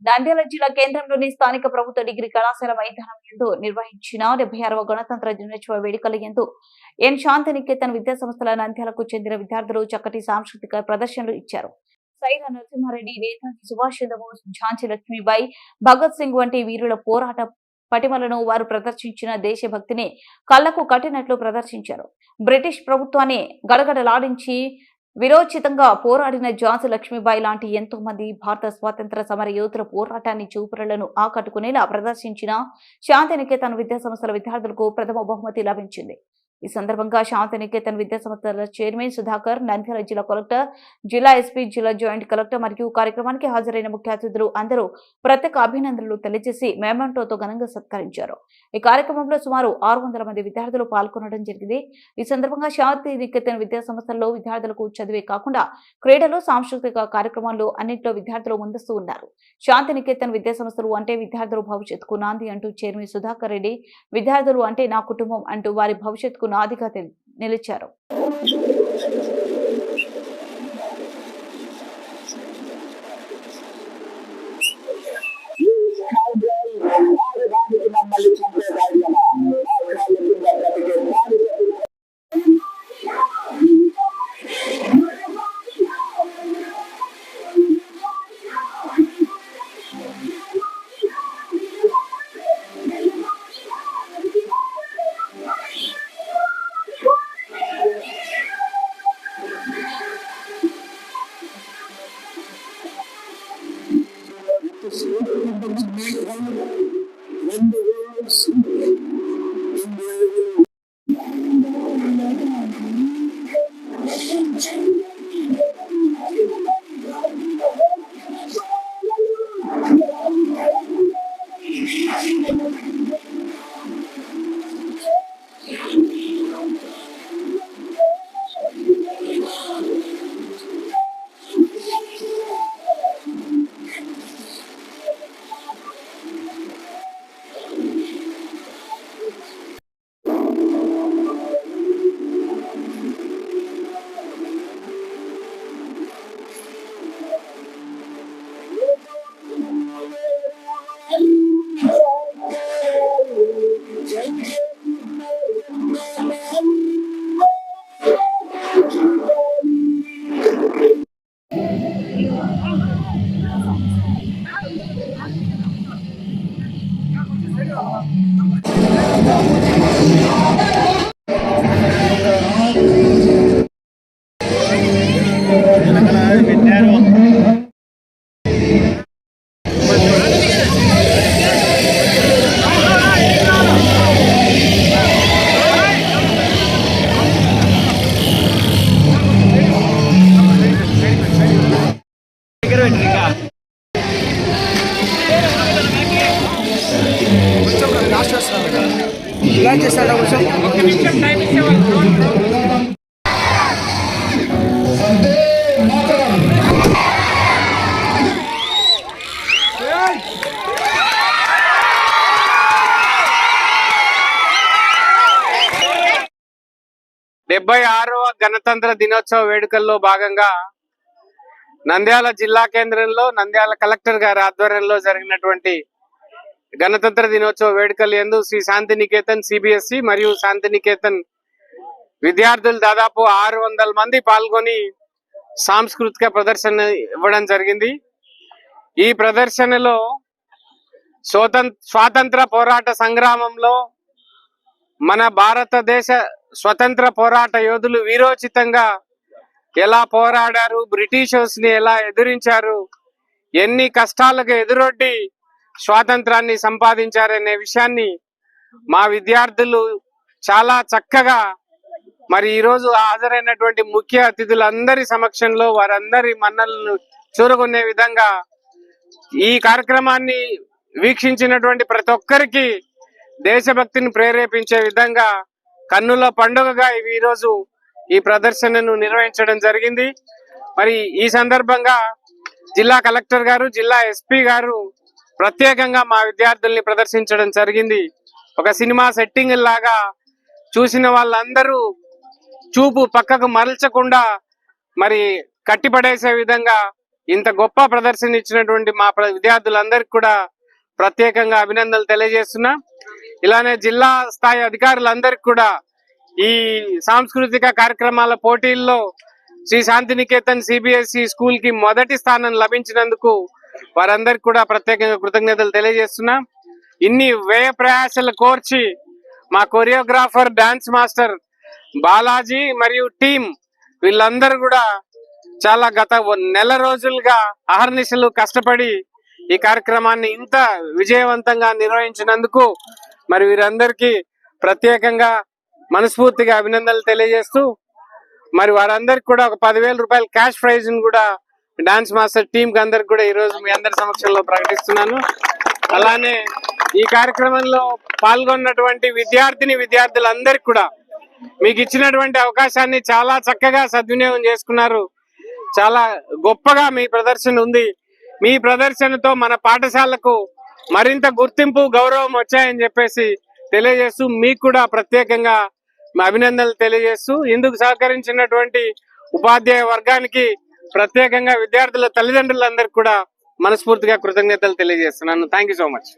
నంద్యాల జిల్లా కేంద్రంలోని స్థానిక ప్రభుత్వ డిగ్రీ కళాశాల మైదానం యందు నిర్వహించిన 76వ గణతంత్ర దినోత్సవ వేడుకల యందు ఎన్ శాంతినికేతన్ విద్యాసంస్థల నంద్యాలకు చెందిన విద్యార్థులు చక్కటి సాంస్కృతిక ప్రదర్శనలు ఇచ్చారు. సైరా నరసింహారెడ్డి, నేతాజీ సుభాష్ చంద్రబోస్, ఝాన్సీ లక్ష్మీబాయి, భగత్ సింగ్ వంటి వీరుల పోరాట పటిమలను వారు ప్రదర్శించిన దేశభక్తిని కళ్లకు కట్టినట్లు ప్రదర్శించారు. బ్రిటిష్ ప్రభుత్వాన్ని గడగడలాడించి విరోచితంగా పోరాడిన ఝాన్సీ లక్ష్మీబాయి లాంటి ఎంతో మంది భారత స్వాతంత్ర సమర యోధుల పోరాటాన్ని చూపురలను ఆకట్టుకునేలా ప్రదర్శించిన శాంతినికేతన్ విద్యాసంస్థల విద్యార్థులకు ప్రథమ బహుమతి లభించింది. ఈ సందర్భంగా శాంతినికేతన్ విద్యాసంస్థల చైర్మన్ సుధాకర్, నంద్యాల జిల్లా కలెక్టర్, జిల్లా ఎస్పీ, జిల్లా జాయింట్ కలెక్టర్ మరియు కార్యక్రమానికి హాజరైన ముఖ్య అతిథులు అందరూ ప్రత్యేక అభినందనలు తెలియజేసి మెమెంటోతో ఘనంగా సత్కరించారు. ఈ కార్యక్రమంలో సుమారు 600 మంది విద్యార్థులు పాల్గొనడం జరిగింది. ఈ సందర్భంగా శాంతినికేతన్ విద్యాసంస్థల్లో విద్యార్థులకు చదివే కాకుండా క్రీడలు, సాంస్కృతిక కార్యక్రమాల్లో అన్నింటిలో విద్యార్థులు ముందస్తు ఉన్నారు. శాంతినికేతన్ విద్యాసంస్థలు అంటే విద్యార్థుల భవిష్యత్తుకు నాంది అంటూ చైర్మన్ సుధాకర్ రెడ్డి, విద్యార్థులు అంటే నా కుటుంబం అంటూ వారి భవిష్యత్తుకు నాదిగా నిలిచారు. గణతంత్ర దినోత్సవ వేడుకల్లో భాగంగా నంద్యాల జిల్లా కేంద్రంలో నంద్యాల కలెక్టర్ గారి ఆధ్వర్యంలో జరిగినటువంటి గణతంత్ర దినోత్సవ వేడుకలు యందు శ్రీ శాంతినికేతన్ సిబిఎస్ఈ మరియు శాంతినికేతన్ విద్యార్థులు దాదాపు 600 మంది పాల్గొని సాంస్కృతిక ప్రదర్శన ఇవ్వడం జరిగింది. ఈ ప్రదర్శనలో స్వాతంత్ర పోరాట సంగ్రామంలో మన భారతదేశ స్వతంత్ర పోరాట యోధులు వీరోచితంగా ఎలా పోరాడారు, బ్రిటిషర్స్ ని ఎలా ఎదిరించారు, ఎన్ని కష్టాలకు ఎదురొడ్డి స్వాతంత్రాన్ని సంపాదించారనే విషయాన్ని మా విద్యార్థులు చాలా చక్కగా మరి ఈరోజు హాజరైనటువంటి ముఖ్య అతిథులందరి సమక్షంలో వారందరి మన్నలను చూరగొనే విధంగా ఈ కార్యక్రమాన్ని వీక్షించినటువంటి ప్రతి ఒక్కరికి దేశభక్తిని ప్రేరేపించే విధంగా కన్నుల పండుగగా ఈరోజు ఈ ప్రదర్శనను నిర్వహించడం జరిగింది. మరి ఈ సందర్భంగా జిల్లా కలెక్టర్ గారు, జిల్లా ఎస్పీ గారు ప్రత్యేకంగా మా విద్యార్థుల్ని ప్రదర్శించడం జరిగింది. ఒక సినిమా సెట్టింగ్ లాగా చూసిన వాళ్ళందరూ చూపు పక్కకు మరల్చకుండా మరి కట్టిపడేసే విధంగా ఇంత గొప్ప ప్రదర్శన ఇచ్చినటువంటి మా విద్యార్థులందరికీ కూడా ప్రత్యేకంగా అభినందనలు తెలియజేస్తున్నా. ఇలానే జిల్లా స్థాయి అధికారులందరికీ కూడా ఈ సాంస్కృతిక కార్యక్రమాల పోటీల్లో శ్రీ శాంతినికేతన్ సిబిఎస్ఈ స్కూల్ కి మొదటి స్థానం లభించినందుకు వారందరికీ కూడా ప్రత్యేకంగా కృతజ్ఞతలు తెలియజేస్తున్నా. ఇన్ని వ్యయ ప్రయాసలు కోర్చి మా కొరియోగ్రాఫర్, డాన్స్ మాస్టర్ బాలాజీ మరియు టీం వీళ్ళందరూ కూడా చాలా గత నెల రోజులుగా అహర్నిశలు కష్టపడి ఈ కార్యక్రమాన్ని ఇంత విజయవంతంగా నిర్వహించినందుకు మరి వీరందరికీ ప్రత్యేకంగా మనస్ఫూర్తిగా అభినందనలు తెలియజేస్తూ మరి వారందరికి కూడా ఒక 10,000 రూపాయల క్యాష్ ప్రైజ్ కూడా డాన్స్ మాస్టర్ టీం కి అందరికి కూడా ఈ రోజు మీ అందరి సమక్షంలో ప్రకటిస్తున్నాను. అలానే ఈ కార్యక్రమంలో పాల్గొన్నటువంటి విద్యార్థులందరికీ కూడా మీకు ఇచ్చినటువంటి అవకాశాన్ని చాలా చక్కగా సద్వినియోగం చేసుకున్నారు. చాలా గొప్పగా మీ ప్రదర్శన ఉంది. మీ ప్రదర్శనతో మన పాఠశాలకు మరింత గుర్తింపు, గౌరవం వచ్చాయని చెప్పేసి తెలియజేస్తూ మీకు కూడా ప్రత్యేకంగా అభినందనలు తెలియజేస్తూ ఇందుకు సహకరించినటువంటి ఉపాధ్యాయ వర్గానికి ప్రత్యేకంగా విద్యార్థుల తల్లిదండ్రులందరికీ కూడా మనస్ఫూర్తిగా కృతజ్ఞతలు తెలియజేస్తున్నాను. Thank you so much.